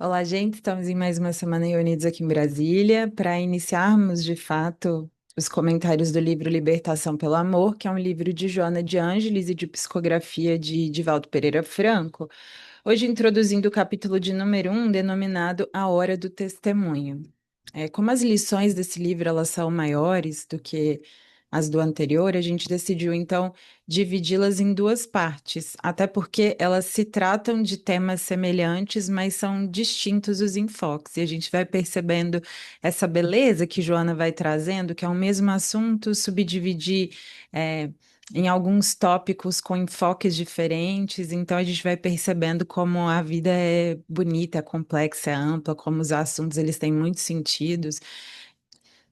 Olá, gente. Estamos em mais uma semana reunidos aqui em Brasília para iniciarmos, de fato, os comentários do livro Libertação pelo Amor, que é um livro de Joana de Ângeles e de psicografia de Divaldo Pereira Franco. Hoje introduzindo o capítulo de número 1, denominado A Hora do Testemunho. Como as lições desse livro elas são maiores do que as do anterior, a gente decidiu então dividi-las em duas partes, até porque elas se tratam de temas semelhantes, mas são distintos os enfoques, e a gente vai percebendo essa beleza que Joana vai trazendo, que é o mesmo assunto, subdividir é, em alguns tópicos com enfoques diferentes, então a gente vai percebendo como a vida é bonita, é complexa, é ampla, como os assuntos eles têm muitos sentidos.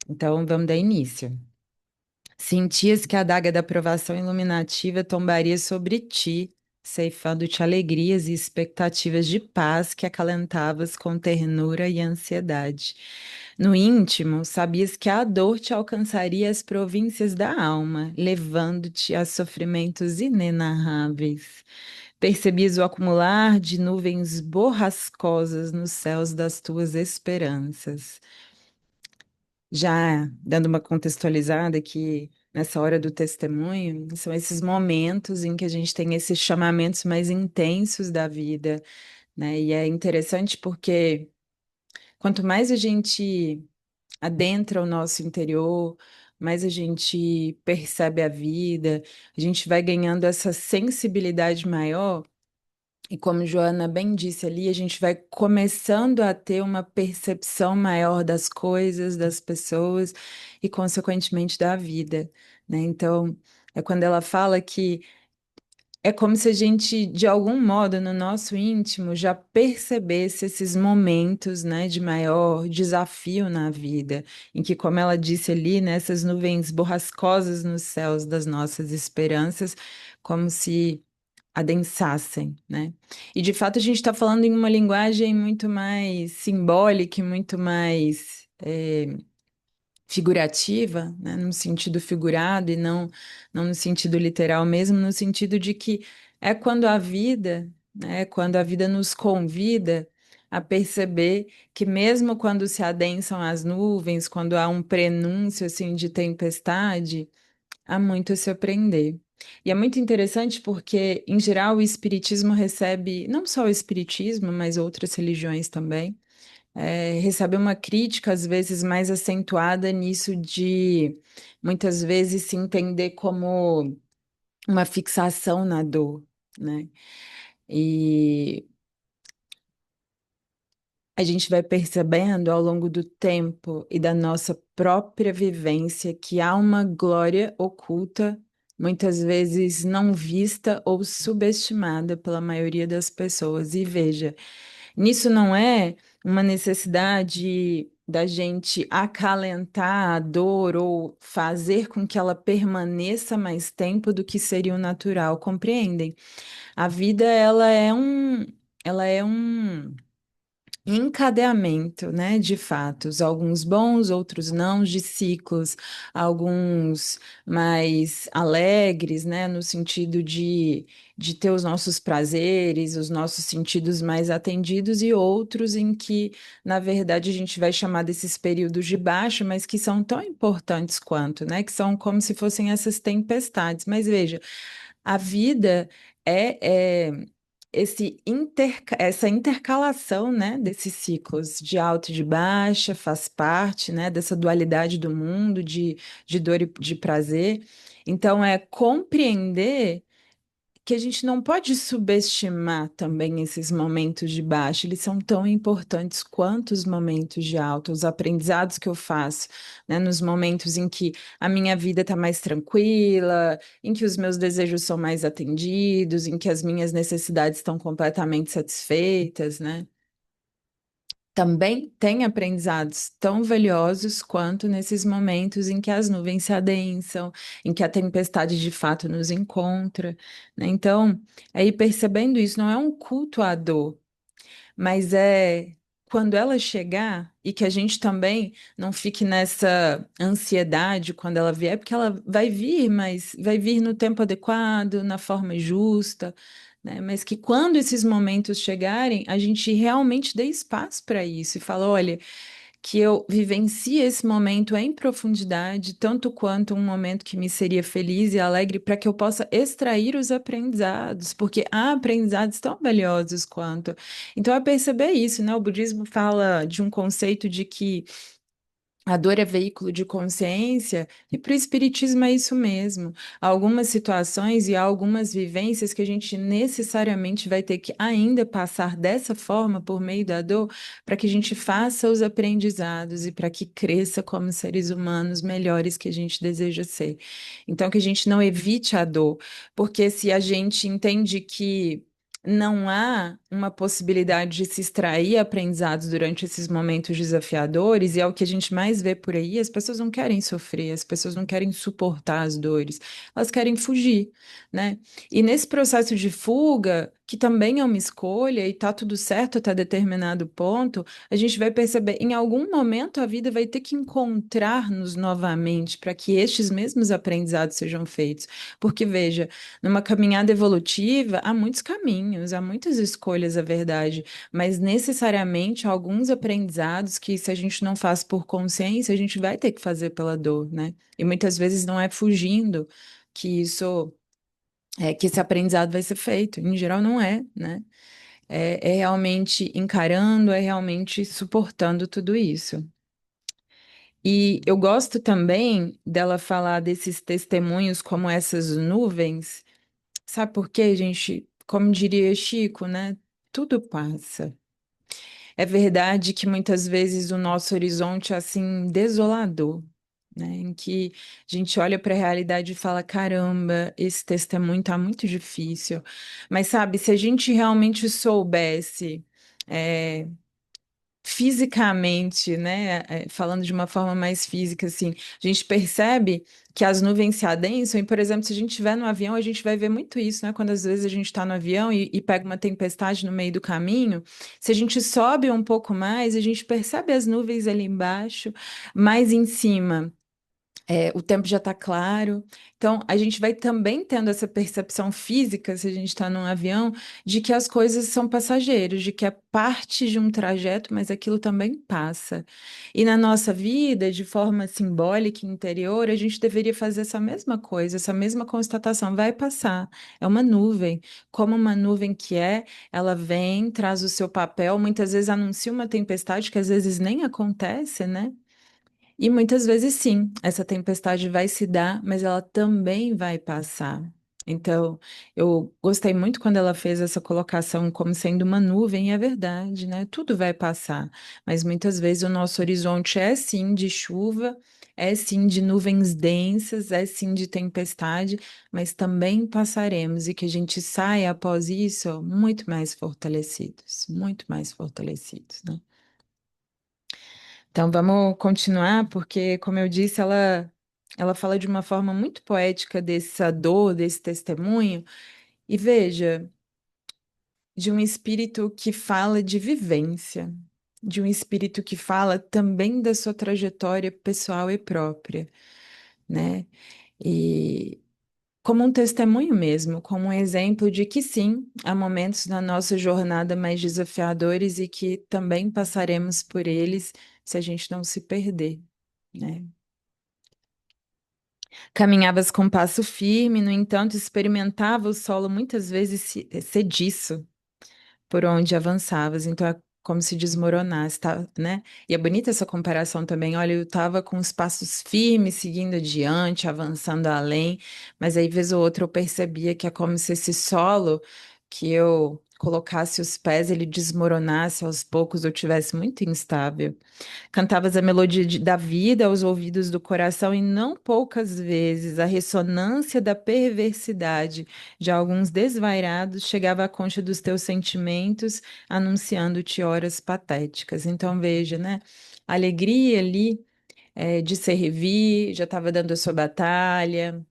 Então vamos dar início. Sentias que a adaga da provação iluminativa tombaria sobre ti, ceifando-te alegrias e expectativas de paz que acalentavas com ternura e ansiedade. No íntimo, sabias que a dor te alcançaria as províncias da alma, levando-te a sofrimentos inenarráveis. Percebias o acumular de nuvens borrascosas nos céus das tuas esperanças. Já dando uma contextualizada aqui nessa hora do testemunho, são esses momentos em que a gente tem esses chamamentos mais intensos da vida, né? E é interessante porque quanto mais a gente adentra o nosso interior, mais a gente percebe a vida, a gente vai ganhando essa sensibilidade maior. E como Joana bem disse ali, a gente vai começando a ter uma percepção maior das coisas, das pessoas e, consequentemente, da vida, né? Então, é quando ela fala que é como se a gente, de algum modo, no nosso íntimo, já percebesse esses momentos, né, de maior desafio na vida, em que, como ela disse ali, né, essas nuvens borrascosas nos céus das nossas esperanças, como se adensassem, né? E de fato a gente está falando em uma linguagem muito mais simbólica, e muito mais figurativa, né? No sentido figurado e não no sentido literal mesmo, no sentido de que é quando a vida, né? Quando a vida nos convida a perceber que mesmo quando se adensam as nuvens, quando há um prenúncio assim de tempestade, há muito a se aprender. E é muito interessante porque, em geral, o espiritismo recebe, não só o espiritismo, mas outras religiões também, recebe uma crítica, às vezes, mais acentuada nisso de, muitas vezes, se entender como uma fixação na dor, né? E a gente vai percebendo ao longo do tempo e da nossa própria vivência que há uma glória oculta, muitas vezes não vista ou subestimada pela maioria das pessoas. E veja, nisso não é uma necessidade da gente acalentar a dor ou fazer com que ela permaneça mais tempo do que seria o natural, compreendem? A vida, ela é um encadeamento, né, de fatos, alguns bons, outros não, de ciclos, alguns mais alegres, né, no sentido de ter os nossos prazeres, os nossos sentidos mais atendidos, e outros em que, na verdade, a gente vai chamar desses períodos de baixa, mas que são tão importantes quanto, né, que são como se fossem essas tempestades. Mas veja, a vida é essa intercalação, né, desses ciclos de alta e de baixa faz parte, né, dessa dualidade do mundo de dor e de prazer. Então, é compreender que a gente não pode subestimar também esses momentos de baixa, eles são tão importantes quanto os momentos de alta, os aprendizados que eu faço, né, nos momentos em que a minha vida está mais tranquila, em que os meus desejos são mais atendidos, em que as minhas necessidades estão completamente satisfeitas, né? Também tem aprendizados tão valiosos quanto nesses momentos em que as nuvens se adensam, em que a tempestade de fato nos encontra, né? Então, aí percebendo isso, não é um culto à dor, mas é quando ela chegar e que a gente também não fique nessa ansiedade quando ela vier, porque ela vai vir, mas vai vir no tempo adequado, na forma justa, né? Mas que quando esses momentos chegarem, a gente realmente dê espaço para isso e fala, olha, que eu vivencie esse momento em profundidade, tanto quanto um momento que me seria feliz e alegre, para que eu possa extrair os aprendizados, porque há aprendizados tão valiosos quanto. Então, é perceber isso, né? O budismo fala de um conceito de que a dor é veículo de consciência, e para o espiritismo é isso mesmo. Há algumas situações e há algumas vivências que a gente necessariamente vai ter que ainda passar dessa forma por meio da dor, para que a gente faça os aprendizados e para que cresça como seres humanos melhores que a gente deseja ser. Então, que a gente não evite a dor, porque se a gente entende que não há uma possibilidade de se extrair aprendizados durante esses momentos desafiadores, e é o que a gente mais vê por aí, as pessoas não querem sofrer, as pessoas não querem suportar as dores, elas querem fugir, né? E nesse processo de fuga, que também é uma escolha e tá tudo certo até determinado ponto, a gente vai perceber, em algum momento a vida vai ter que encontrar-nos novamente para que estes mesmos aprendizados sejam feitos. Porque, veja, numa caminhada evolutiva, há muitos caminhos, há muitas escolhas, a verdade, mas necessariamente há alguns aprendizados que, se a gente não faz por consciência, a gente vai ter que fazer pela dor, né? E muitas vezes não é fugindo que isso, que esse aprendizado vai ser feito. Em geral, não é, né? É realmente encarando, é realmente suportando tudo isso. E eu gosto também dela falar desses testemunhos como essas nuvens. Sabe por quê, gente? Como diria Chico, né? Tudo passa. É verdade que muitas vezes o nosso horizonte é assim desolador, né? Em que a gente olha para a realidade e fala: caramba, esse testemunho tá muito difícil. Mas sabe, se a gente realmente soubesse. é, Fisicamente, né, falando de uma forma mais física, assim, a gente percebe que as nuvens se adensam e, por exemplo, se a gente estiver no avião, a gente vai ver muito isso, né, quando às vezes a gente está no avião e pega uma tempestade no meio do caminho, se a gente sobe um pouco mais, a gente percebe as nuvens ali embaixo, mais em cima o tempo já está claro. Então, a gente vai também tendo essa percepção física, se a gente está num avião, de que as coisas são passageiras, de que é parte de um trajeto, mas aquilo também passa. E na nossa vida, de forma simbólica e interior, a gente deveria fazer essa mesma coisa, essa mesma constatação. Vai passar. É uma nuvem. Como uma nuvem que é, ela vem, traz o seu papel, muitas vezes anuncia uma tempestade que às vezes nem acontece, né? E muitas vezes sim, essa tempestade vai se dar, mas ela também vai passar. Então, eu gostei muito quando ela fez essa colocação como sendo uma nuvem, e é verdade, né? Tudo vai passar, mas muitas vezes o nosso horizonte é sim de chuva, é sim de nuvens densas, é sim de tempestade, mas também passaremos e que a gente saia após isso muito mais fortalecidos, né? Então vamos continuar, porque, como eu disse, ela fala de uma forma muito poética dessa dor, desse testemunho, e veja, de um espírito que fala de vivência, de um espírito que fala também da sua trajetória pessoal e própria, né? E como um testemunho mesmo, como um exemplo de que sim, há momentos na nossa jornada mais desafiadores e que também passaremos por eles se a gente não se perder, né? Caminhavas com passo firme, no entanto, experimentava o solo muitas vezes cediço por onde avançavas, então é como se desmoronasse, tá, né? E é bonita essa comparação também. Olha, eu estava com os passos firmes, seguindo adiante, avançando além, mas aí, vez ou outra, eu percebia que é como se esse solo que eu colocasse os pés, ele desmoronasse aos poucos, eu tivesse muito instável. Cantavas a melodia da vida aos ouvidos do coração e não poucas vezes a ressonância da perversidade de alguns desvairados chegava à concha dos teus sentimentos, anunciando-te horas patéticas. Então veja, né? A alegria ali de servir, já estava dando a sua batalha,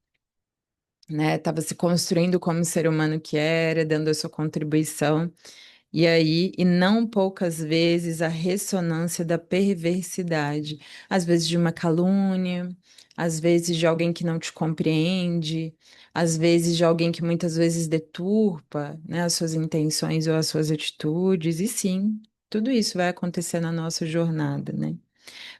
né? Estava se construindo como ser humano que era, dando a sua contribuição. E aí, e não poucas vezes, a ressonância da perversidade, às vezes de uma calúnia, às vezes de alguém que não te compreende, às vezes de alguém que muitas vezes deturpa, né, as suas intenções ou as suas atitudes, e sim, tudo isso vai acontecer na nossa jornada, né?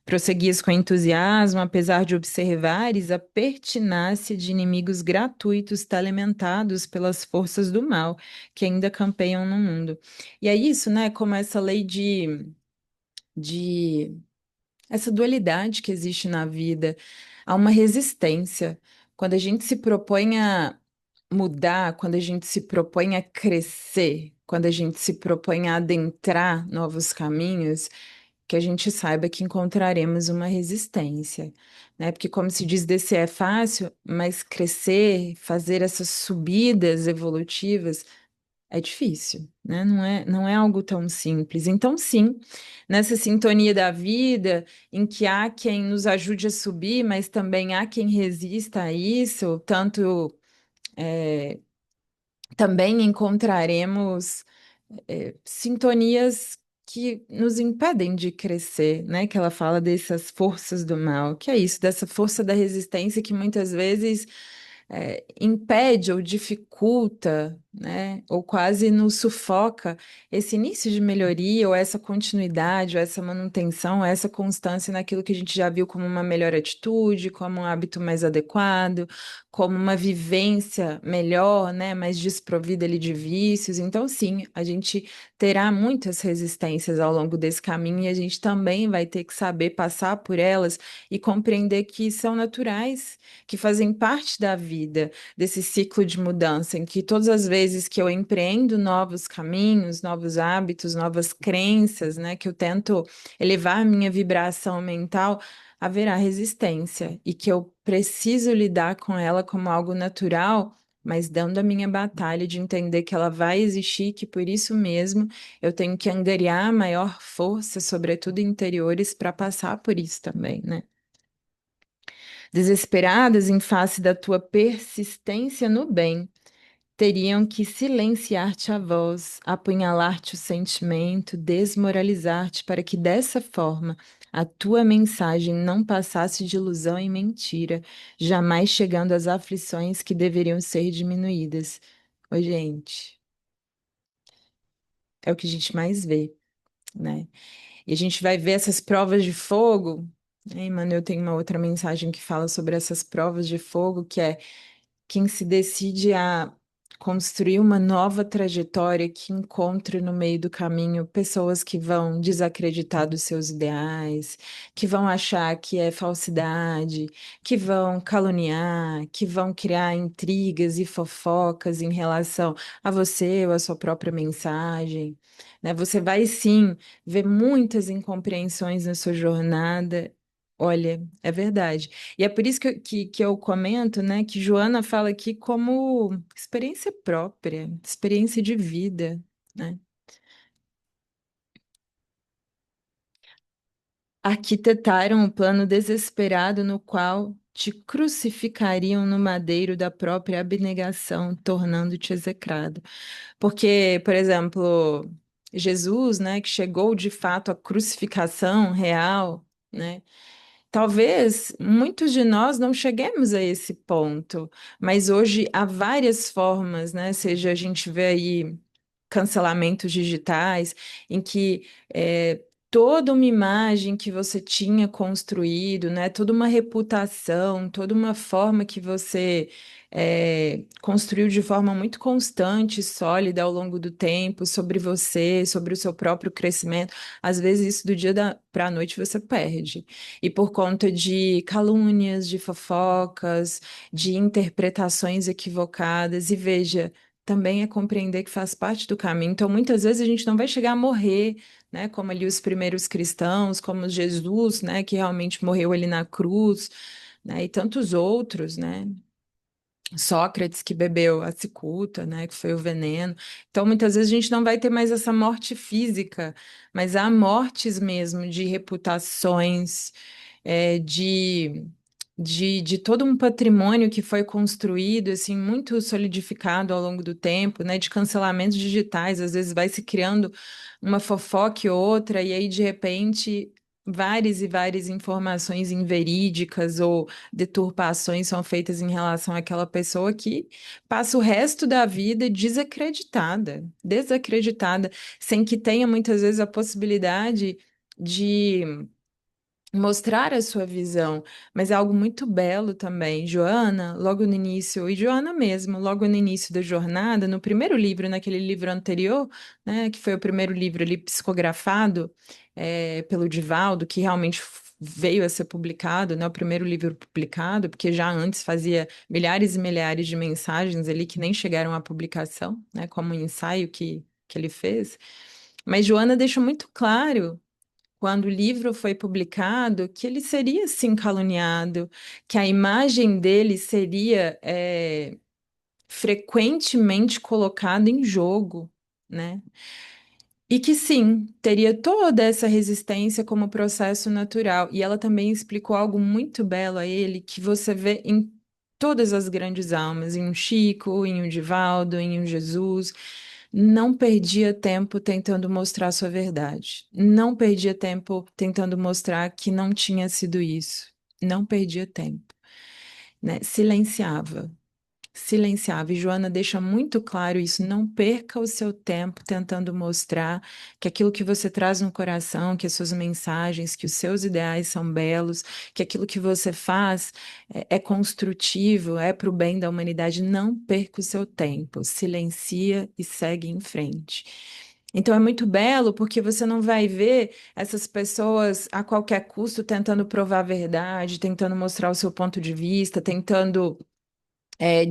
Prosseguias com entusiasmo, apesar de observares a pertinácia de inimigos gratuitos telementados pelas forças do mal que ainda campeiam no mundo. E é isso, né? Como essa lei de essa dualidade que existe na vida, há uma resistência. Quando a gente se propõe a mudar, quando a gente se propõe a crescer, quando a gente se propõe a adentrar novos caminhos, que a gente saiba que encontraremos uma resistência, né? Porque, como se diz, descer é fácil, mas crescer, fazer essas subidas evolutivas é difícil, né? Não é algo tão simples. Então, sim, nessa sintonia da vida, em que há quem nos ajude a subir, mas também há quem resista a isso, tanto também encontraremos sintonias que nos impedem de crescer, né? Que ela fala dessas forças do mal, que é isso, dessa força da resistência que muitas vezes impede ou dificulta, né? Ou quase nos sufoca esse início de melhoria, ou essa continuidade, ou essa manutenção, ou essa constância naquilo que a gente já viu como uma melhor atitude, como um hábito mais adequado, como uma vivência melhor, né? Mais desprovida ali de vícios. Então, sim, a gente terá muitas resistências ao longo desse caminho e a gente também vai ter que saber passar por elas e compreender que são naturais, que fazem parte da vida, desse ciclo de mudança, em que todas as vezes que eu empreendo novos caminhos, novos hábitos, novas crenças, né, que eu tento elevar a minha vibração mental, haverá resistência e que eu preciso lidar com ela como algo natural. Mas dando a minha batalha de entender que ela vai existir, que por isso mesmo eu tenho que angariar maior força, sobretudo interiores, para passar por isso também, né? Desesperadas em face da tua persistência no bem, teriam que silenciar-te a voz, apunhalar-te o sentimento, desmoralizar-te, para que dessa forma a tua mensagem não passasse de ilusão e mentira, jamais chegando às aflições que deveriam ser diminuídas. Ô, gente, é o que a gente mais vê, né? E a gente vai ver essas provas de fogo. Hein, mano, eu tenho uma outra mensagem que fala sobre essas provas de fogo, que é quem se decide a construir uma nova trajetória que encontre no meio do caminho pessoas que vão desacreditar dos seus ideais, que vão achar que é falsidade, que vão caluniar, que vão criar intrigas e fofocas em relação a você ou a sua própria mensagem, né? Você vai sim ver muitas incompreensões na sua jornada. Olha, é verdade. E é por isso que eu comento, né, que Joana fala aqui como experiência própria, experiência de vida, né? Arquitetaram o plano desesperado no qual te crucificariam no madeiro da própria abnegação, tornando-te execrado. Porque, por exemplo, Jesus, né, que chegou de fato à crucificação real, né? Talvez muitos de nós não cheguemos a esse ponto, mas hoje há várias formas, né? Seja a gente vê aí cancelamentos digitais, em que toda uma imagem que você tinha construído, né, toda uma reputação, toda uma forma que você construiu de forma muito constante, e sólida ao longo do tempo, sobre você, sobre o seu próprio crescimento, às vezes isso do dia para a noite você perde. E por conta de calúnias, de fofocas, de interpretações equivocadas, e veja também é compreender que faz parte do caminho. Então, muitas vezes a gente não vai chegar a morrer, né? Como ali os primeiros cristãos, como Jesus, né? Que realmente morreu ali na cruz, né? E tantos outros, né? Sócrates que bebeu a cicuta, né, que foi o veneno. Então, muitas vezes a gente não vai ter mais essa morte física, mas há mortes mesmo de reputações, de todo um patrimônio que foi construído, assim, muito solidificado ao longo do tempo, né, de cancelamentos digitais. Às vezes vai se criando uma fofoca e outra, e aí, de repente, várias e várias informações inverídicas ou deturpações são feitas em relação àquela pessoa que passa o resto da vida desacreditada, sem que tenha muitas vezes a possibilidade de mostrar a sua visão, mas é algo muito belo também. Joana, logo no início, e Joana mesmo, logo no início da jornada, no primeiro livro, naquele livro anterior, né, que foi o primeiro livro ali psicografado, pelo Divaldo, que realmente veio a ser publicado, né, o primeiro livro publicado, porque já antes fazia milhares e milhares de mensagens ali que nem chegaram à publicação, né, como um ensaio que ele fez. Mas Joana deixa muito claro quando o livro foi publicado, que ele seria sim caluniado, que a imagem dele seria frequentemente colocada em jogo, né? E que sim, teria toda essa resistência como processo natural. E ela também explicou algo muito belo a ele, que você vê em todas as grandes almas, em um Chico, em um Divaldo, em um Jesus. Não perdia tempo tentando mostrar sua verdade. Não perdia tempo tentando mostrar que não tinha sido isso. Não perdia tempo, né? Silenciava. Silenciava. E Joana deixa muito claro isso. Não perca o seu tempo tentando mostrar que aquilo que você traz no coração, que as suas mensagens, que os seus ideais são belos, que aquilo que você faz é construtivo, é para o bem da humanidade. Não perca o seu tempo. Silencia e segue em frente. Então é muito belo porque você não vai ver essas pessoas a qualquer custo tentando provar a verdade, tentando mostrar o seu ponto de vista, tentando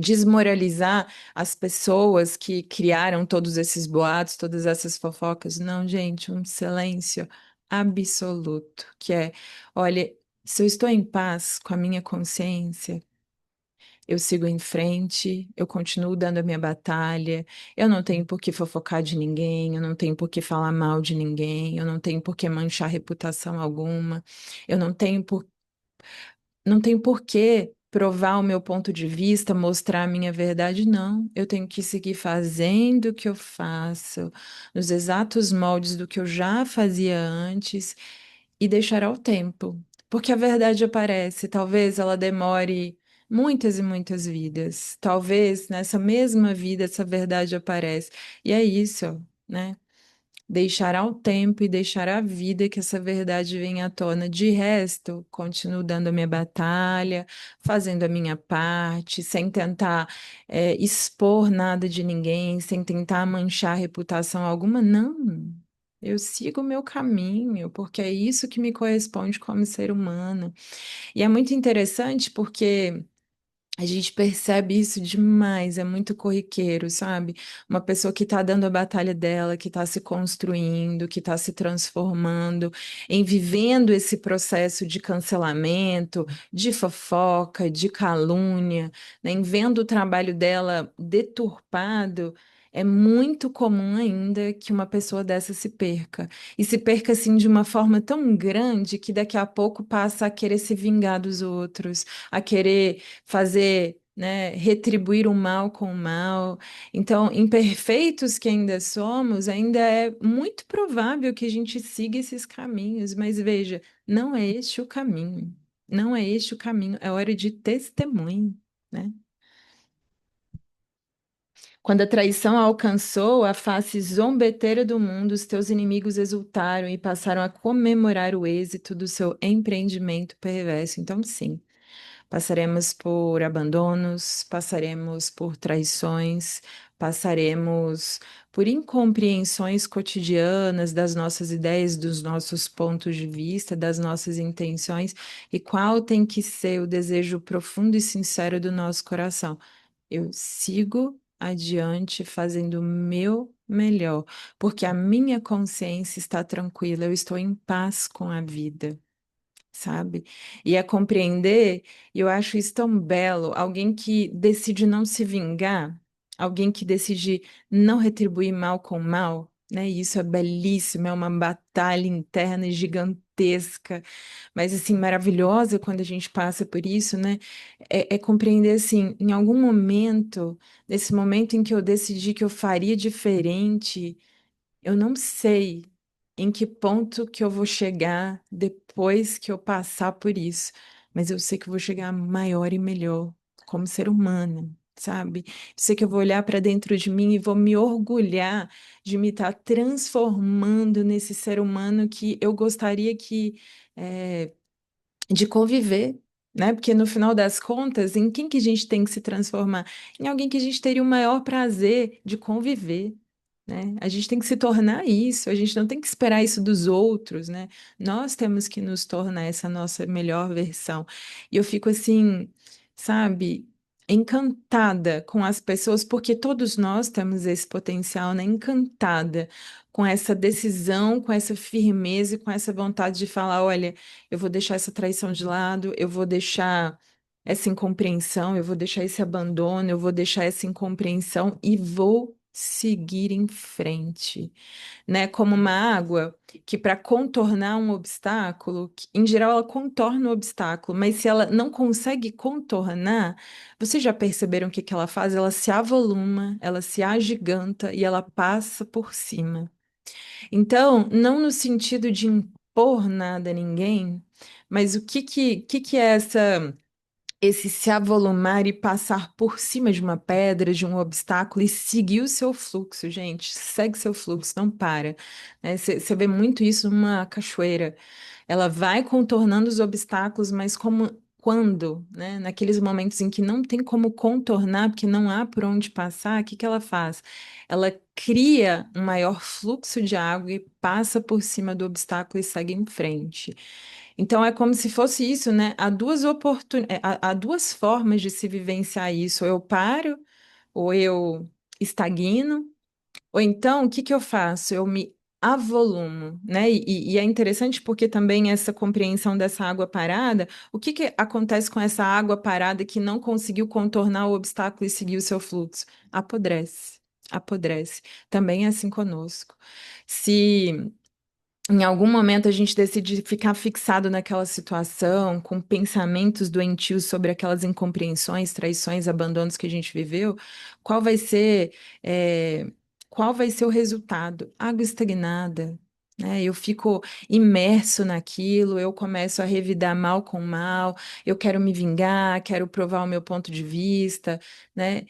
desmoralizar as pessoas que criaram todos esses boatos, todas essas fofocas. Não, gente, um silêncio absoluto, que é, olha, se eu estou em paz com a minha consciência, eu sigo em frente, eu continuo dando a minha batalha, eu não tenho por que fofocar de ninguém, eu não tenho por que falar mal de ninguém, eu não tenho por que manchar reputação alguma, eu não tenho por que provar o meu ponto de vista, mostrar a minha verdade, não. Eu tenho que seguir fazendo o que eu faço, nos exatos moldes do que eu já fazia antes e deixar ao tempo. Porque a verdade aparece, talvez ela demore muitas e muitas vidas. Talvez nessa mesma vida essa verdade aparece. E é isso, né? Deixar ao tempo e deixar à vida que essa verdade venha à tona. De resto, continuo dando a minha batalha, fazendo a minha parte, sem tentar, expor nada de ninguém, sem tentar manchar reputação alguma. Não. Eu sigo o meu caminho, porque é isso que me corresponde como ser humano. E é muito interessante porque a gente percebe isso demais, é muito corriqueiro, sabe? Uma pessoa que está dando a batalha dela, que está se construindo, que está se transformando, em vivendo esse processo de cancelamento, de fofoca, de calúnia, né? Em vendo o trabalho dela deturpado. É muito comum ainda que uma pessoa dessa se perca. E se perca assim de uma forma tão grande que daqui a pouco passa a querer se vingar dos outros, a querer fazer, né, retribuir o mal com o mal. Então, imperfeitos que ainda somos, ainda é muito provável que a gente siga esses caminhos, mas veja, não é este o caminho. Não é este o caminho, é hora de testemunho, né? Quando a traição alcançou a face zombeteira do mundo, os teus inimigos exultaram e passaram a comemorar o êxito do seu empreendimento perverso. Então, sim. Passaremos por abandonos, passaremos por traições, passaremos por incompreensões cotidianas das nossas ideias, dos nossos pontos de vista, das nossas intenções, e qual tem que ser o desejo profundo e sincero do nosso coração. Eu sigo adiante fazendo o meu melhor, porque a minha consciência está tranquila, eu estou em paz com a vida, sabe? E a compreender, e eu acho isso tão belo, alguém que decide não se vingar, alguém que decide não retribuir mal com mal, né? E isso é belíssimo, é uma batalha interna gigantesca, mas assim, maravilhosa quando a gente passa por isso, né? É compreender assim, em algum momento, nesse momento em que eu decidi que eu faria diferente, eu não sei. em que ponto que eu vou chegar depois que eu passar por isso, mas eu sei que eu vou chegar maior e melhor como ser humano, sabe? Sei que eu vou olhar para dentro de mim e vou me orgulhar de me estar transformando nesse ser humano que eu gostaria eh, de conviver, né? Porque no final das contas, em quem que a gente tem que se transformar? Em alguém que a gente teria o maior prazer de conviver, né? A gente tem que se tornar isso, a gente não tem que esperar isso dos outros, né? Nós temos que nos tornar essa nossa melhor versão. E eu fico assim, sabe? Encantada com as pessoas, porque todos nós temos esse potencial, né? Encantada com essa decisão, com essa firmeza e com essa vontade de falar: olha, eu vou deixar essa traição de lado, eu vou deixar essa incompreensão, eu vou deixar esse abandono, eu vou deixar essa incompreensão e vou seguir em frente, né? Como uma água que para contornar um obstáculo, em geral ela contorna o obstáculo, mas se ela não consegue contornar, vocês já perceberam o que que ela faz? Ela se avoluma, ela se agiganta e ela passa por cima. Então, não no sentido de impor nada a ninguém, mas o que que é esse se avolumar e passar por cima de uma pedra, de um obstáculo e seguir o seu fluxo, gente? Segue seu fluxo, não para. Né? Você vê muito isso numa cachoeira. Ela vai contornando os obstáculos, mas quando, né? Naqueles momentos em que não tem como contornar, porque não há por onde passar, o que que ela faz? Ela cria um maior fluxo de água e passa por cima do obstáculo e segue em frente. Então é como se fosse isso, né? Há duas formas de se vivenciar isso. Ou eu paro, ou eu estagno, ou então, o que que eu faço? Eu me avolumo, né? E é interessante porque também essa compreensão dessa água parada, o que que acontece com essa água parada que não conseguiu contornar o obstáculo e seguir o seu fluxo? Apodrece, apodrece. Também é assim conosco. Se em algum momento a gente decide ficar fixado naquela situação, com pensamentos doentios sobre aquelas incompreensões, traições, abandonos que a gente viveu, qual vai ser, qual vai ser o resultado? Água estagnada, né? Eu fico imerso naquilo, eu começo a revidar mal com mal, eu quero me vingar, quero provar o meu ponto de vista, né?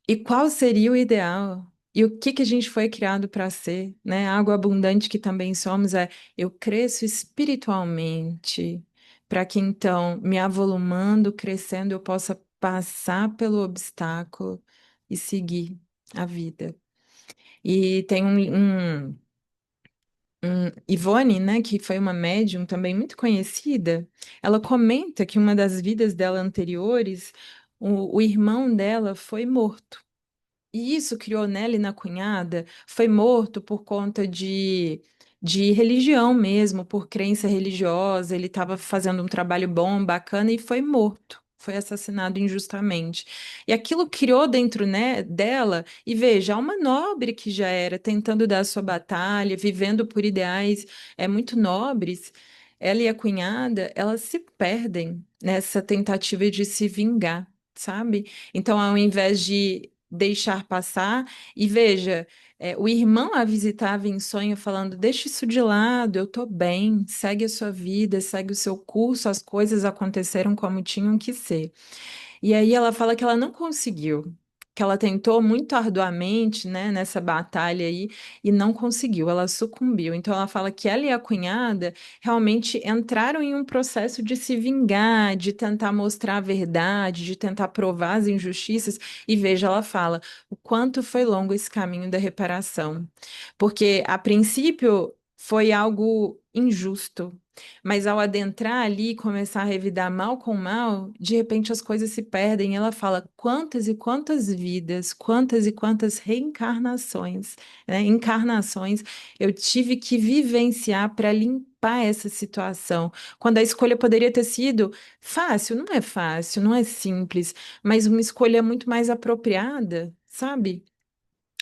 E qual seria o ideal? E o que que a gente foi criado para ser, né? A água abundante que também somos eu cresço espiritualmente, para que então, me avolumando, crescendo, eu possa passar pelo obstáculo e seguir a vida. E tem Ivone, né, que foi uma médium também muito conhecida, ela comenta que uma das vidas dela anteriores, o irmão dela foi morto. E isso criou nela e na cunhada, foi morto por conta de religião mesmo, por crença religiosa. Ele estava fazendo um trabalho bom, bacana, e foi morto. Foi assassinado injustamente. E aquilo criou dentro, né, dela, e veja, uma nobre que já era, tentando dar a sua batalha, vivendo por ideais muito nobres, ela e a cunhada, elas se perdem nessa tentativa de se vingar, sabe? Então, ao invés de deixar passar. E veja, o irmão a visitava em sonho, falando: deixa isso de lado, eu tô bem, segue a sua vida, segue o seu curso, as coisas aconteceram como tinham que ser. E aí ela fala que ela não conseguiu, que ela tentou muito arduamente, né, nessa batalha aí e não conseguiu, ela sucumbiu. Então ela fala que ela e a cunhada realmente entraram em um processo de se vingar, de tentar mostrar a verdade, de tentar provar as injustiças. E veja, ela fala o quanto foi longo esse caminho da reparação. Porque a princípio foi algo injusto. Mas ao adentrar ali e começar a revidar mal com mal, de repente as coisas se perdem. Ela fala quantas e quantas vidas, quantas e quantas reencarnações, né, encarnações eu tive que vivenciar para limpar essa situação. Quando a escolha poderia ter sido fácil, não é simples, mas uma escolha muito mais apropriada, sabe?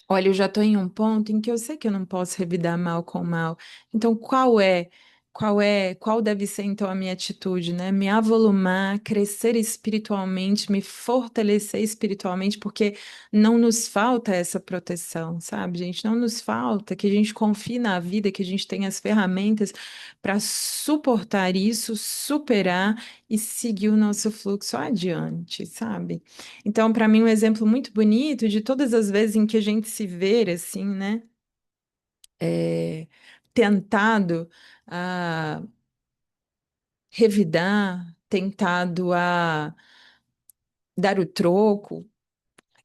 Olha, eu já estou em um ponto em que eu sei que eu não posso revidar mal com mal. Então, qual é? qual deve ser então a minha atitude, né? Me avolumar, crescer espiritualmente, me fortalecer espiritualmente, porque não nos falta essa proteção, sabe, gente? Não nos falta que a gente confie na vida, que a gente tenha as ferramentas para suportar isso, superar e seguir o nosso fluxo adiante, sabe? Então, para mim, um exemplo muito bonito de todas as vezes em que a gente se vê assim, né? Tentado a revidar, tentado a dar o troco,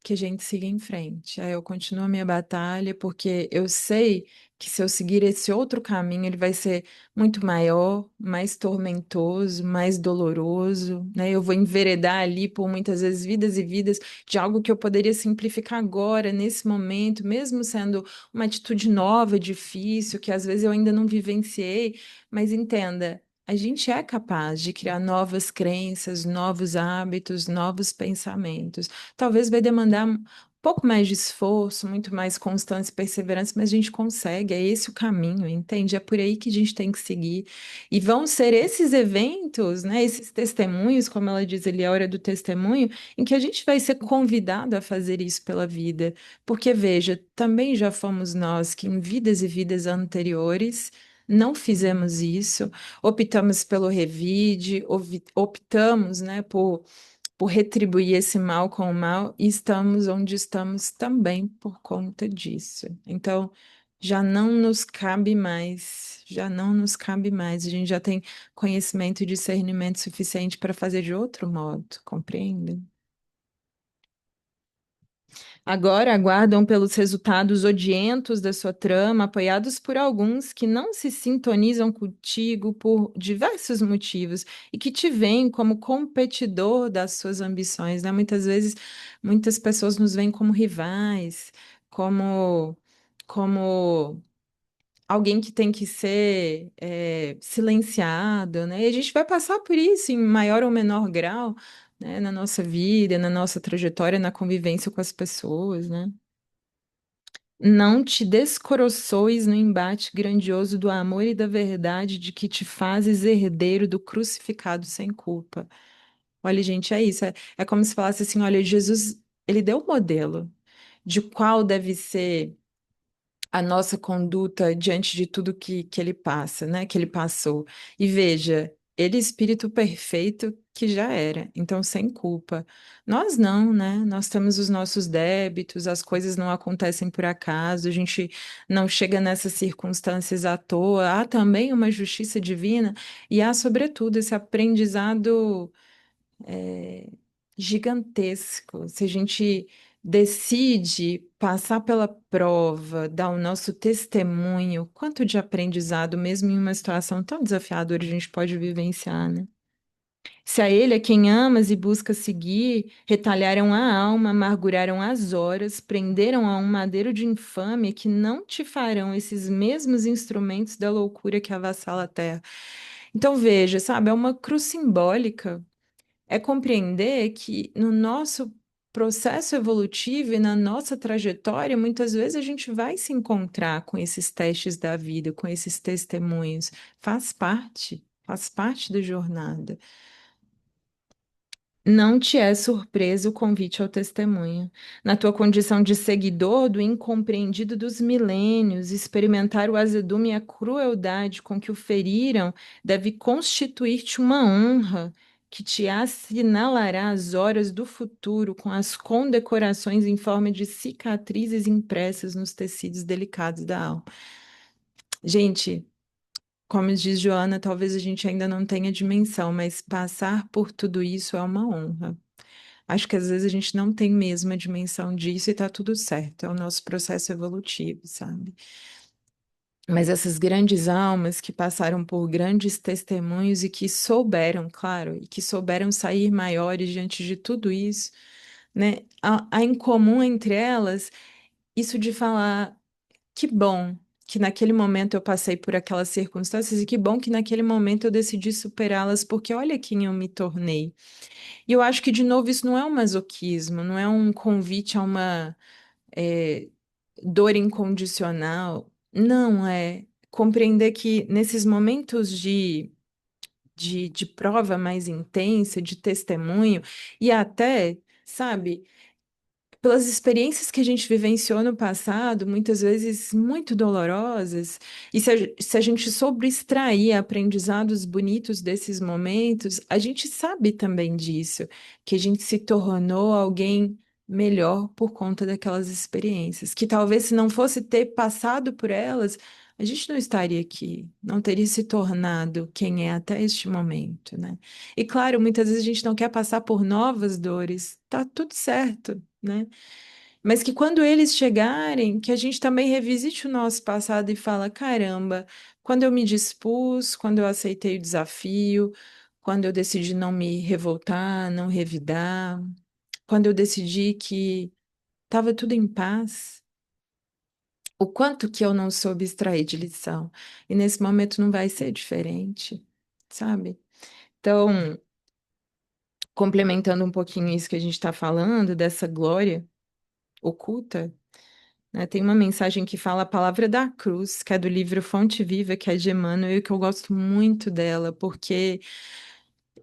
que a gente siga em frente. Aí eu continuo a minha batalha, porque eu sei que se eu seguir esse outro caminho, ele vai ser muito maior, mais tormentoso, mais doloroso, né? Eu vou enveredar ali por muitas vezes vidas e vidas de algo que eu poderia simplificar agora, nesse momento, mesmo sendo uma atitude nova, difícil, que às vezes eu ainda não vivenciei, mas entenda. A gente é capaz de criar novas crenças, novos hábitos, novos pensamentos. Talvez vai demandar um pouco mais de esforço, muito mais constância e perseverança, mas a gente consegue, é esse o caminho, entende? É por aí que a gente tem que seguir. E vão ser esses eventos, né, esses testemunhos, como ela diz ali, a hora do testemunho, em que a gente vai ser convidado a fazer isso pela vida. Porque, veja, também já fomos nós que em vidas e vidas anteriores não fizemos isso, optamos pelo revide, optamos, né, por retribuir esse mal com o mal, e estamos onde estamos também por conta disso. Então, já não nos cabe mais, já não nos cabe mais. A gente já tem conhecimento e discernimento suficiente para fazer de outro modo, compreende? Agora aguardam pelos resultados odientos da sua trama, apoiados por alguns que não se sintonizam contigo por diversos motivos e que te veem como competidor das suas ambições, né? Muitas vezes, muitas pessoas nos veem como rivais, como, como alguém que tem que ser silenciado, né? E a gente vai passar por isso em maior ou menor grau, né? Na nossa vida, na nossa trajetória, na convivência com as pessoas, né? Não te descoroçoes no embate grandioso do amor e da verdade de que te fazes herdeiro do crucificado sem culpa. Olha, gente, é isso. É como se falasse assim: olha, Jesus, ele deu o modelo de qual deve ser a nossa conduta diante de tudo que ele passa, né? Que ele passou. E veja, ele é espírito perfeito que já era, então sem culpa. Nós não, né? Nós temos os nossos débitos, as coisas não acontecem por acaso, a gente não chega nessas circunstâncias à toa. Há também uma justiça divina e há, sobretudo, esse aprendizado é, gigantesco. Se a gente decide passar pela prova, dar o nosso testemunho, quanto de aprendizado, mesmo em uma situação tão desafiadora, a gente pode vivenciar, né? Se a ele, a quem amas e busca seguir, retalharam a alma, amarguraram as horas, prenderam a um madeiro de infâmia que não te farão esses mesmos instrumentos da loucura que avassala a terra. Então, veja, sabe, é uma cruz simbólica, é compreender que no nosso processo evolutivo e na nossa trajetória, muitas vezes a gente vai se encontrar com esses testes da vida, com esses testemunhos. Faz parte da jornada. Não te é surpresa o convite ao testemunho. Na tua condição de seguidor do incompreendido dos milênios, experimentar o azedume e a crueldade com que o feriram deve constituir-te uma honra que te assinalará as horas do futuro com as condecorações em forma de cicatrizes impressas nos tecidos delicados da alma. Gente, como diz Joana, talvez a gente ainda não tenha dimensão, mas passar por tudo isso é uma honra. Acho que às vezes a gente não tem mesmo a dimensão disso e tá tudo certo, é o nosso processo evolutivo, sabe? Mas essas grandes almas que passaram por grandes testemunhos e que souberam, claro, e que souberam sair maiores diante de tudo isso, né? Há em comum entre elas isso de falar: que bom que naquele momento eu passei por aquelas circunstâncias e que bom que naquele momento eu decidi superá-las, porque olha quem eu me tornei. E eu acho que, de novo, isso não é um masoquismo, não é um convite a uma dor incondicional. Não é. compreender que nesses momentos de prova mais intensa, de testemunho, e até, sabe, pelas experiências que a gente vivenciou no passado, muitas vezes muito dolorosas, e se a gente souber extrair aprendizados bonitos desses momentos, a gente sabe também disso, que a gente se tornou alguém melhor por conta daquelas experiências, que talvez se não fosse ter passado por elas, a gente não estaria aqui, não teria se tornado quem é até este momento, né? E claro, muitas vezes a gente não quer passar por novas dores, tá tudo certo, né? Mas que quando eles chegarem, que a gente também revisite o nosso passado e fala, caramba, quando eu me dispus, quando eu aceitei o desafio, quando eu decidi não me revoltar, não revidar, quando eu decidi que estava tudo em paz, o quanto que eu não soube extrair de lição. E nesse momento não vai ser diferente, sabe? Então, complementando um pouquinho isso que a gente está falando, dessa glória oculta, né? Tem uma mensagem que fala a palavra da cruz, que é do livro Fonte Viva, que é de Emmanuel, e que eu gosto muito dela, porque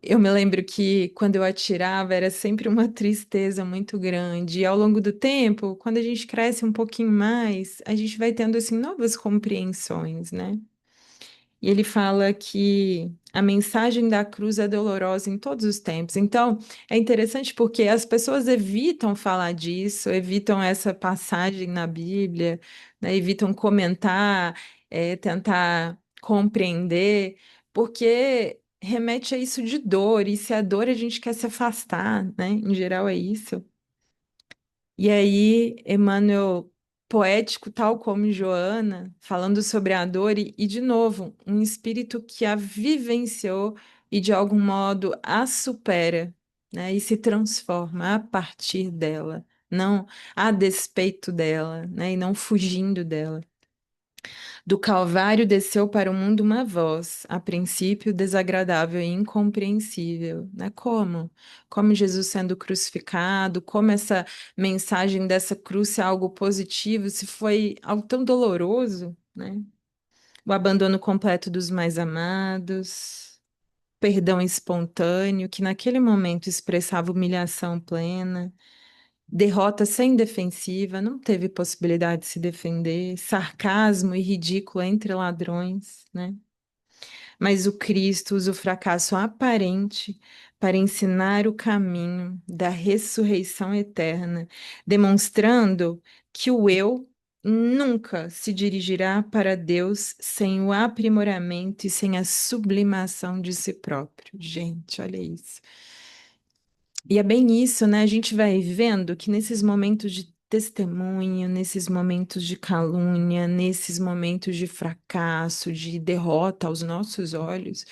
eu me lembro que quando eu atirava era sempre uma tristeza muito grande. E ao longo do tempo, quando a gente cresce um pouquinho mais, a gente vai tendo assim novas compreensões, né? E ele fala que a mensagem da cruz é dolorosa em todos os tempos. Então, é interessante porque as pessoas evitam falar disso, evitam essa passagem na Bíblia, né? Evitam comentar, tentar compreender, porque remete a isso de dor, e se a dor a gente quer se afastar, né? Em geral é isso. E aí, Emmanuel, poético, tal como Joana, falando sobre a dor, de novo, um espírito que a vivenciou e de algum modo a supera, né? E se transforma a partir dela, não a despeito dela, né? E não fugindo dela. Do Calvário desceu para o mundo uma voz, a princípio desagradável e incompreensível, né? Como? Como Jesus sendo crucificado, como essa mensagem dessa cruz ser algo positivo, se foi algo tão doloroso, né? O abandono completo dos mais amados, perdão espontâneo, que naquele momento expressava humilhação plena. Derrota sem defensiva, não teve possibilidade de se defender, sarcasmo e ridículo entre ladrões, né? Mas o Cristo usa o fracasso aparente para ensinar o caminho da ressurreição eterna, demonstrando que o eu nunca se dirigirá para Deus sem o aprimoramento e sem a sublimação de si próprio. Gente, olha isso. E é bem isso, né? A gente vai vendo que nesses momentos de testemunho, nesses momentos de calúnia, nesses momentos de fracasso, de derrota aos nossos olhos,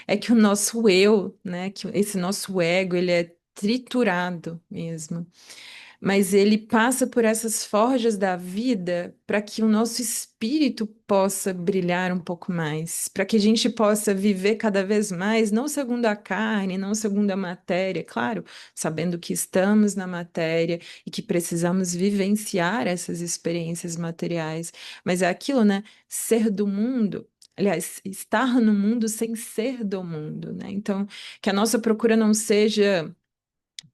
é que o nosso eu, né? Que esse nosso ego, ele é triturado mesmo, mas ele passa por essas forjas da vida para que o nosso espírito possa brilhar um pouco mais, para que a gente possa viver cada vez mais, não segundo a carne, não segundo a matéria, claro, sabendo que estamos na matéria e que precisamos vivenciar essas experiências materiais, mas é aquilo, né? Ser do mundo. Aliás, estar no mundo sem ser do mundo, né? Então, que a nossa procura não seja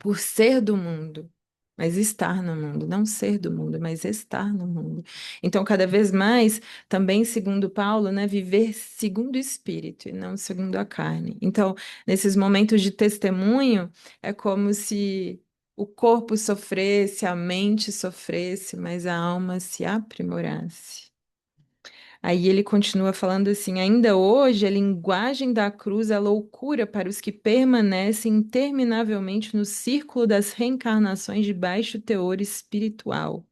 por ser do mundo, mas estar no mundo, não ser do mundo, mas estar no mundo. Então, cada vez mais, também segundo Paulo, né, viver segundo o espírito e não segundo a carne. Então, nesses momentos de testemunho, é como se o corpo sofresse, a mente sofresse, mas a alma se aprimorasse. Aí ele continua falando assim: ainda hoje a linguagem da cruz é loucura para os que permanecem interminavelmente no círculo das reencarnações de baixo teor espiritual.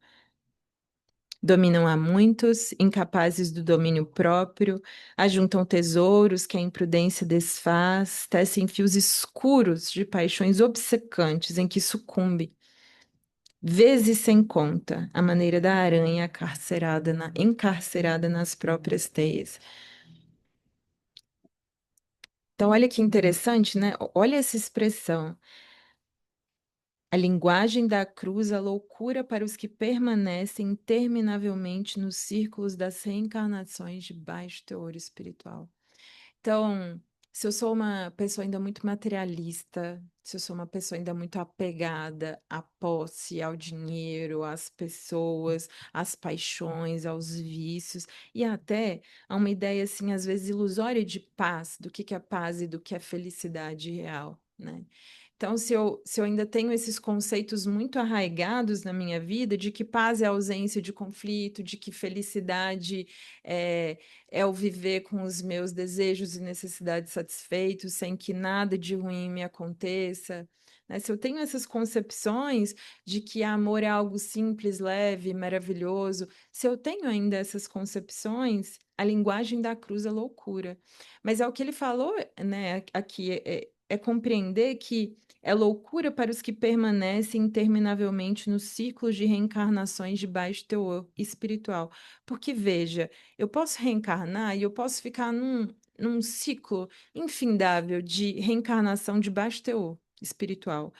Dominam a muitos, incapazes do domínio próprio, ajuntam tesouros que a imprudência desfaz, tecem fios escuros de paixões obcecantes em que sucumbe, vezes sem conta, à maneira da aranha encarcerada nas próprias teias. Então, olha que interessante, né? Olha essa expressão. A linguagem da cruz, a loucura para os que permanecem interminavelmente nos círculos das reencarnações de baixo teor espiritual. Então, se eu sou uma pessoa ainda muito materialista, se eu sou uma pessoa ainda muito apegada à posse, ao dinheiro, às pessoas, às paixões, aos vícios, e até a uma ideia, assim, às vezes ilusória de paz, do que é paz e do que é felicidade real, né? Então, se eu ainda tenho esses conceitos muito arraigados na minha vida, de que paz é ausência de conflito, de que felicidade é, é o viver com os meus desejos e necessidades satisfeitos, sem que nada de ruim me aconteça, né? Se eu tenho essas concepções de que amor é algo simples, leve, maravilhoso, se eu tenho ainda essas concepções, a linguagem da cruz é loucura. Mas é o que ele falou, né, aqui, é compreender que é loucura para os que permanecem interminavelmente nos ciclos de reencarnações de baixo teor espiritual. Porque, veja, eu posso reencarnar e eu posso ficar num ciclo infindável de reencarnação de baixo teor espiritual,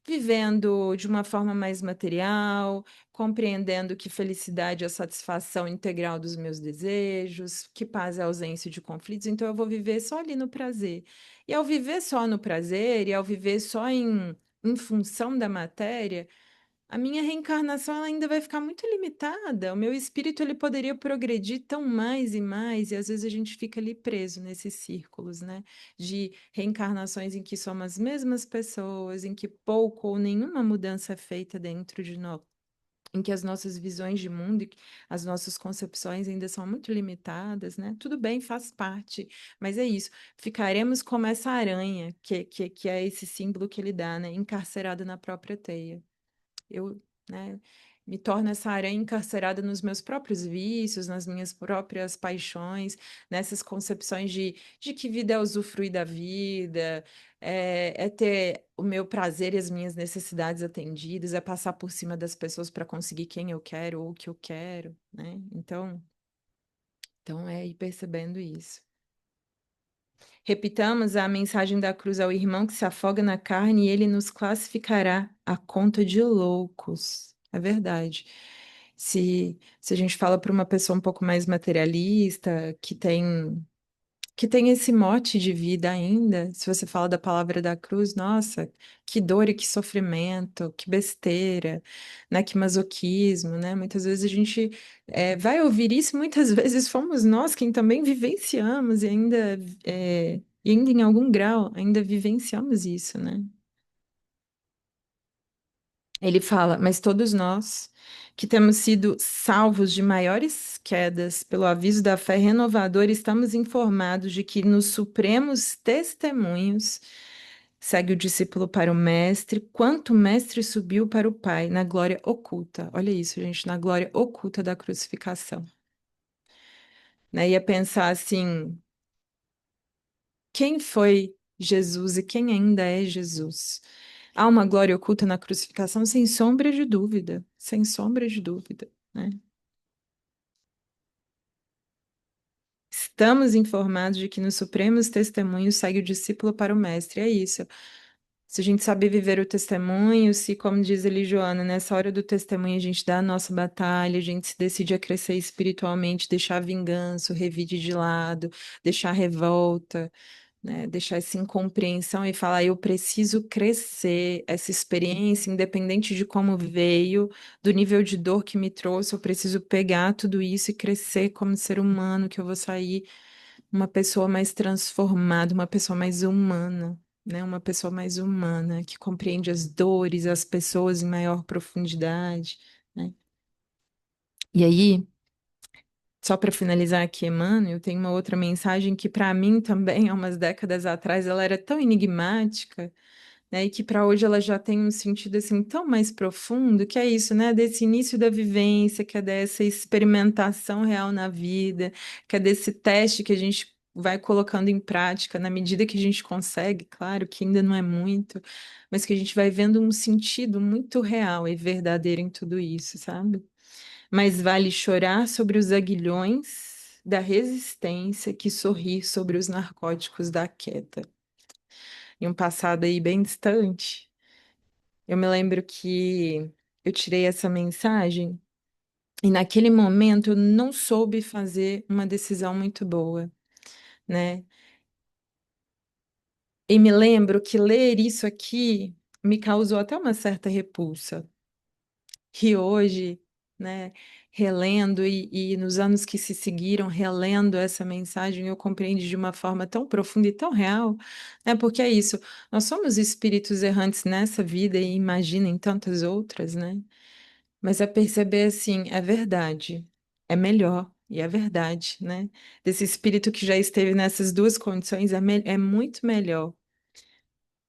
vivendo de uma forma mais material, compreendendo que felicidade é a satisfação integral dos meus desejos, que paz é a ausência de conflitos, então eu vou viver só ali no prazer. E ao viver só no prazer, e ao viver só em função da matéria, a minha reencarnação ela ainda vai ficar muito limitada. O meu espírito ele poderia progredir tão mais e mais, e às vezes a gente fica ali preso nesses círculos, né? De reencarnações em que somos as mesmas pessoas, em que pouco ou nenhuma mudança é feita dentro de nós. Em que as nossas visões de mundo e as nossas concepções ainda são muito limitadas, né? Tudo bem, faz parte, mas é isso. Ficaremos como essa aranha, que é esse símbolo que ele dá, né? Encarcerada na própria teia. Eu, né, me torno essa aranha encarcerada nos meus próprios vícios, nas minhas próprias paixões, nessas concepções de que vida é usufruir da vida, é ter o meu prazer e as minhas necessidades atendidas, é passar por cima das pessoas para conseguir quem eu quero ou o que eu quero, né? Então é ir percebendo isso. Repitamos a mensagem da cruz ao irmão que se afoga na carne e ele nos classificará a conta de loucos. É verdade. Se a gente fala para uma pessoa um pouco mais materialista, que tem esse mote de vida ainda, se você fala da palavra da cruz, nossa, que dor e que sofrimento, que besteira, né, que masoquismo, né? Muitas vezes a gente vai ouvir isso, muitas vezes fomos nós quem também vivenciamos e ainda em algum grau, ainda vivenciamos isso, né? Ele fala, mas todos nós que temos sido salvos de maiores quedas pelo aviso da fé renovadora, estamos informados de que nos supremos testemunhos segue o discípulo para o mestre, quanto o mestre subiu para o Pai na glória oculta. Olha isso, gente, na glória oculta da crucificação. Né? Ia pensar assim, quem foi Jesus e quem ainda é Jesus? Há uma glória oculta na crucificação, sem sombra de dúvida, sem sombra de dúvida, né? Estamos informados de que nos supremos testemunhos segue o discípulo para o mestre. É isso. Se a gente saber viver o testemunho, se, como diz ele, Joana, nessa hora do testemunho a gente dá a nossa batalha, a gente se decide a crescer espiritualmente, deixar a vingança, o revide de lado, deixar a revolta, né? Deixar essa incompreensão e falar, eu preciso crescer, essa experiência, independente de como veio, do nível de dor que me trouxe, eu preciso pegar tudo isso e crescer como ser humano, que eu vou sair uma pessoa mais transformada, uma pessoa mais humana, né? Uma pessoa mais humana, que compreende as dores, as pessoas em maior profundidade, né? E aí, só para finalizar aqui, Emmanuel, tem uma outra mensagem que para mim também, há umas décadas atrás, ela era tão enigmática, né? E que para hoje ela já tem um sentido assim tão mais profundo, que é isso, né? Desse início da vivência, que é dessa experimentação real na vida, que é desse teste que a gente vai colocando em prática na medida que a gente consegue, claro que ainda não é muito, mas que a gente vai vendo um sentido muito real e verdadeiro em tudo isso, sabe? Mas vale chorar sobre os aguilhões da resistência que sorrir sobre os narcóticos da queda. Em um passado aí bem distante, Eu me lembro que eu tirei essa mensagem e naquele momento eu não soube fazer uma decisão muito boa, né? E me lembro que ler isso aqui me causou até uma certa repulsa. Que hoje, né, relendo e nos anos que se seguiram, relendo essa mensagem, eu compreendi de uma forma tão profunda e tão real, né? Porque é isso, nós somos espíritos errantes nessa vida e imagina em tantas outras, né? Mas é perceber assim, é verdade, é melhor. E é verdade, né? Desse espírito que já esteve nessas duas condições, é muito melhor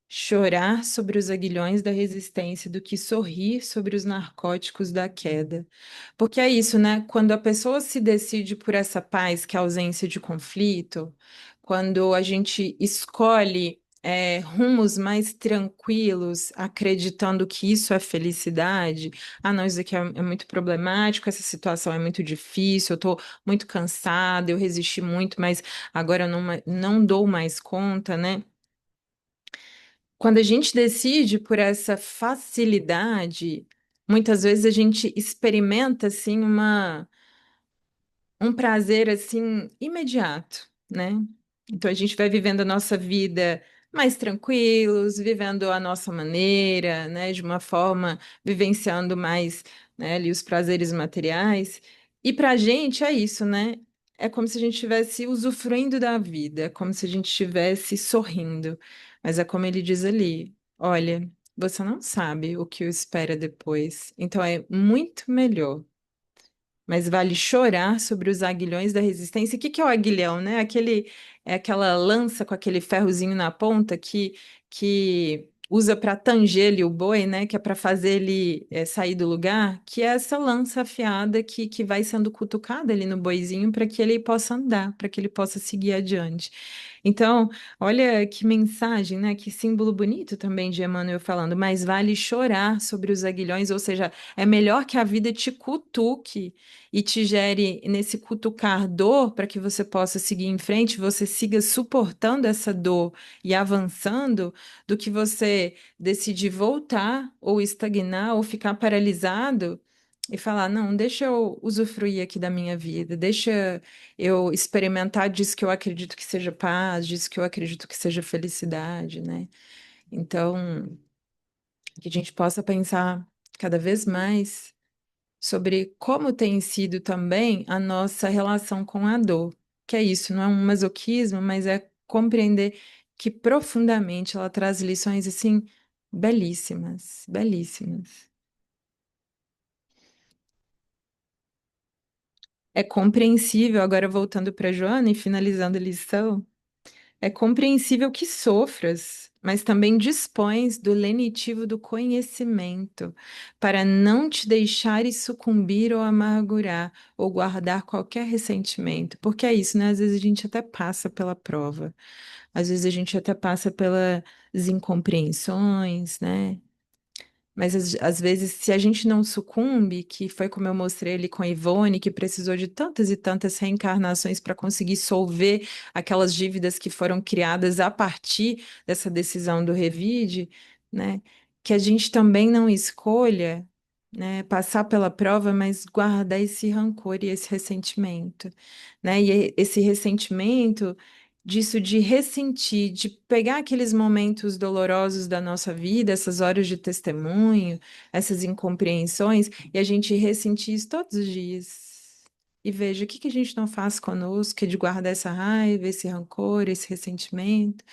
chorar sobre os aguilhões da resistência do que sorrir sobre os narcóticos da queda. Porque é isso, né? Quando a pessoa se decide por essa paz, que é a ausência de conflito, quando a gente escolhe rumos mais tranquilos, acreditando que isso é felicidade. Ah, não, isso aqui é muito problemático, essa situação é muito difícil, eu estou muito cansada, eu resisti muito, mas agora eu não dou mais conta, né? Quando a gente decide por essa facilidade, muitas vezes a gente experimenta assim um prazer assim imediato, né? Então a gente vai vivendo a nossa vida mais tranquilos, vivendo a nossa maneira, né? De uma forma, vivenciando mais, né, ali os prazeres materiais. E para a gente é isso, né? É como se a gente estivesse usufruindo da vida, é como se a gente estivesse sorrindo. Mas é como ele diz ali, olha, você não sabe o que o espera depois. Então é muito melhor, mas vale chorar sobre os aguilhões da resistência. O que que é o aguilhão, né? É aquela lança com aquele ferrozinho na ponta que usa para tanger ali o boi, né? Que é para fazer ele sair do lugar, que é essa lança afiada que vai sendo cutucada ali no boizinho para que ele possa andar, para que ele possa seguir adiante. Então, olha que mensagem, né? Que símbolo bonito também de Emmanuel falando, mas vale chorar sobre os aguilhões, ou seja, é melhor que a vida te cutuque e te gere nesse cutucar dor para que você possa seguir em frente, você siga suportando essa dor e avançando, do que você decidir voltar ou estagnar ou ficar paralisado e falar, não, deixa eu usufruir aqui da minha vida, deixa eu experimentar disso que eu acredito que seja paz, disso que eu acredito que seja felicidade, né? Então, que a gente possa pensar cada vez mais sobre como tem sido também a nossa relação com a dor. Que é isso, não é um masoquismo, mas é compreender que profundamente ela traz lições assim belíssimas, belíssimas. É compreensível, agora voltando para Joana e finalizando a lição, é compreensível que sofras, mas também dispões do lenitivo do conhecimento, para não te deixares sucumbir ou amargurar, ou guardar qualquer ressentimento. Porque é isso, né? Às vezes a gente até passa pela prova, às vezes a gente até passa pelas incompreensões, né? Mas às vezes, se a gente não sucumbe, que foi como eu mostrei ali com a Ivone, que precisou de tantas e tantas reencarnações para conseguir solver aquelas dívidas que foram criadas a partir dessa decisão do Revide, né? Que a gente também não escolha, né, passar pela prova, mas guardar esse rancor e esse ressentimento, né? E esse ressentimento disso de ressentir, de pegar aqueles momentos dolorosos da nossa vida, essas horas de testemunho, essas incompreensões, e a gente ressentir isso todos os dias. E veja, o que que a gente não faz conosco, que é de guardar essa raiva, esse rancor, esse ressentimento,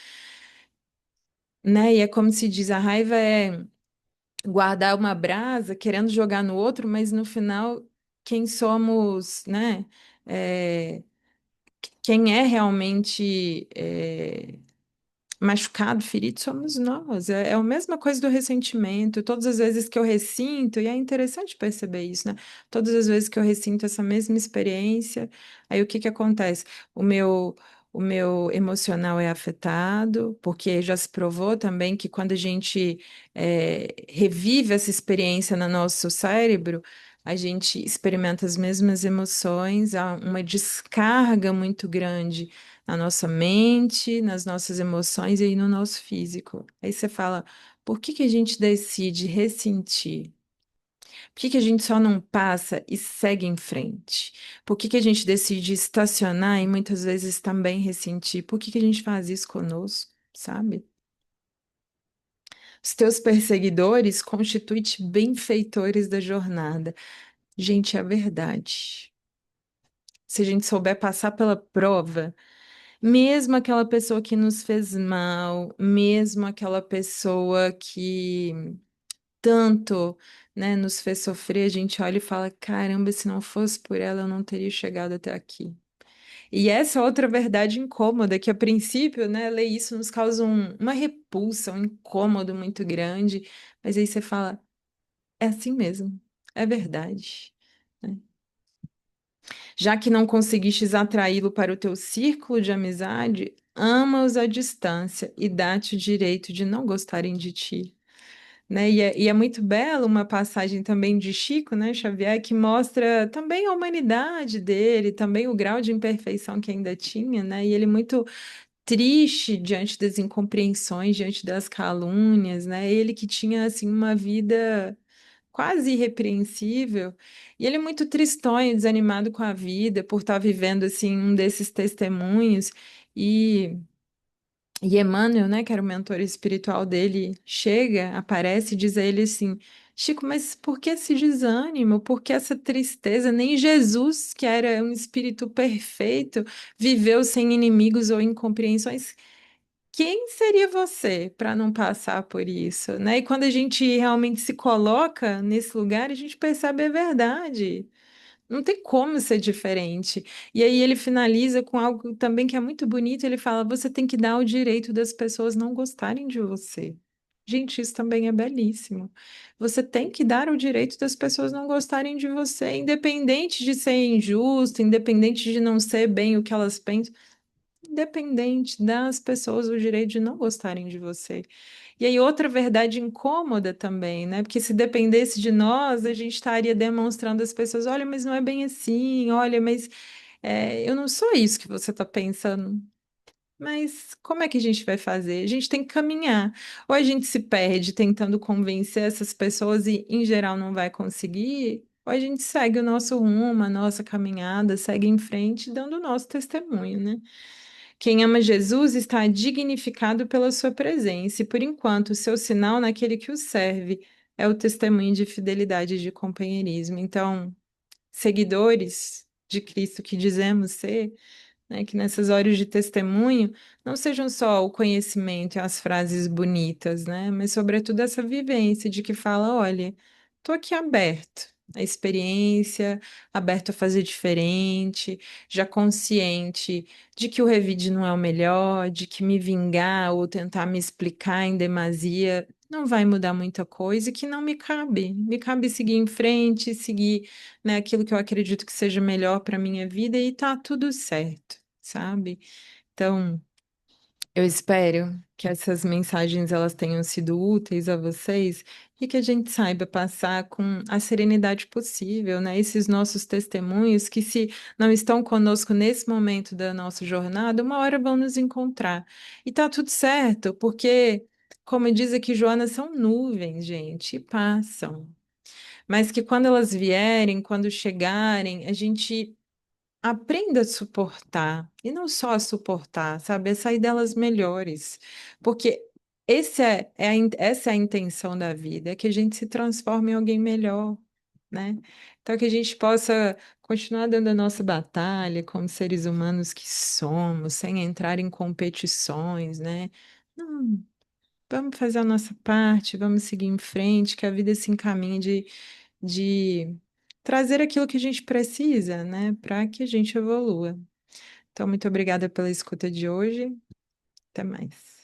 né? E é como se diz, a raiva é guardar uma brasa, querendo jogar no outro, mas no final, quem somos, né? É, quem é realmente machucado, ferido, somos nós. É a mesma coisa do ressentimento. Todas as vezes que eu ressinto, e é interessante perceber isso, né? Todas as vezes que eu ressinto essa mesma experiência, aí o que que acontece? O meu, o meu emocional é afetado, porque já se provou também que quando a gente revive essa experiência no nosso cérebro, a gente experimenta as mesmas emoções, há uma descarga muito grande na nossa mente, nas nossas emoções e aí no nosso físico. Aí você fala, Por que que a gente decide ressentir? Por que que a gente só não passa e segue em frente? Por que que a gente decide estacionar e muitas vezes também ressentir? Por que que a gente faz isso conosco, sabe? Os teus perseguidores constituem-te benfeitores da jornada. Gente, é verdade. Se a gente souber passar pela prova, mesmo aquela pessoa que nos fez mal, mesmo aquela pessoa que tanto, né, nos fez sofrer, a gente olha e fala: caramba, se não fosse por ela, eu não teria chegado até aqui. E essa é outra verdade incômoda, que a princípio, né, ler isso nos causa uma repulsa, um incômodo muito grande, mas aí você fala: é assim mesmo, é verdade. Né? Já que não conseguistes atraí-lo para o teu círculo de amizade, ama-os à distância e dá-te o direito de não gostarem de ti. Né? E é muito bela uma passagem também de Chico, né, Xavier, que mostra também a humanidade dele, também o grau de imperfeição que ainda tinha, né? E ele muito triste diante das incompreensões, diante das calúnias, né? Ele que tinha assim uma vida quase irrepreensível, e ele é muito tristonho, desanimado com a vida por estar vivendo assim um desses testemunhos. E e Emmanuel, né, que era o mentor espiritual dele, chega, aparece e diz a ele assim: Chico, mas por que esse desânimo? Por que essa tristeza? Nem Jesus, que era um espírito perfeito, viveu sem inimigos ou incompreensões. Quem seria você para não passar por isso, né? E quando a gente realmente se coloca nesse lugar, a gente percebe a verdade. Não tem como ser diferente. E aí ele finaliza com algo também que é muito bonito. Ele fala: você tem que dar o direito das pessoas não gostarem de você. Gente, isso também é belíssimo. Você tem que dar o direito das pessoas não gostarem de você, independente de ser injusto, independente de não ser bem o que elas pensam, independente das pessoas o direito de não gostarem de você. E aí, outra verdade incômoda também, né? Porque se dependesse de nós, a gente estaria demonstrando às pessoas: olha, mas não é bem assim, olha, mas eu não sou isso que você está pensando. Mas como é que a gente vai fazer? A gente tem que caminhar. Ou a gente se perde tentando convencer essas pessoas e, em geral, não vai conseguir, ou a gente segue o nosso rumo, a nossa caminhada, segue em frente, dando o nosso testemunho, né? Quem ama Jesus está dignificado pela sua presença, e por enquanto o seu sinal naquele que o serve é o testemunho de fidelidade e de companheirismo. Então, seguidores de Cristo que dizemos ser, né, que nessas horas de testemunho não sejam só o conhecimento e as frases bonitas, né, mas sobretudo essa vivência de que fala, olha, estou aqui aberto à experiência, aberto a fazer diferente, já consciente de que o revide não é o melhor, de que me vingar ou tentar me explicar em demasia não vai mudar muita coisa e que não me cabe. Me cabe seguir em frente, seguir, né, aquilo que eu acredito que seja melhor para minha vida e tá tudo certo, sabe? Então, eu espero que essas mensagens elas tenham sido úteis a vocês e que a gente saiba passar com a serenidade possível, né? Esses nossos testemunhos que se não estão conosco nesse momento da nossa jornada, uma hora vão nos encontrar. E tá tudo certo, porque, como diz aqui Joana, são nuvens, gente, e passam. Mas que quando elas vierem, quando chegarem, a gente aprenda a suportar, e não só a suportar, sabe? É sair delas melhores. Porque essa é a intenção da vida, é que a gente se transforme em alguém melhor, né? Então, que a gente possa continuar dando a nossa batalha como seres humanos que somos, sem entrar em competições, né? Não, vamos fazer a nossa parte, vamos seguir em frente, que a vida se encaminhe de trazer aquilo que a gente precisa, né, para que a gente evolua. Então, muito obrigada pela escuta de hoje. Até mais.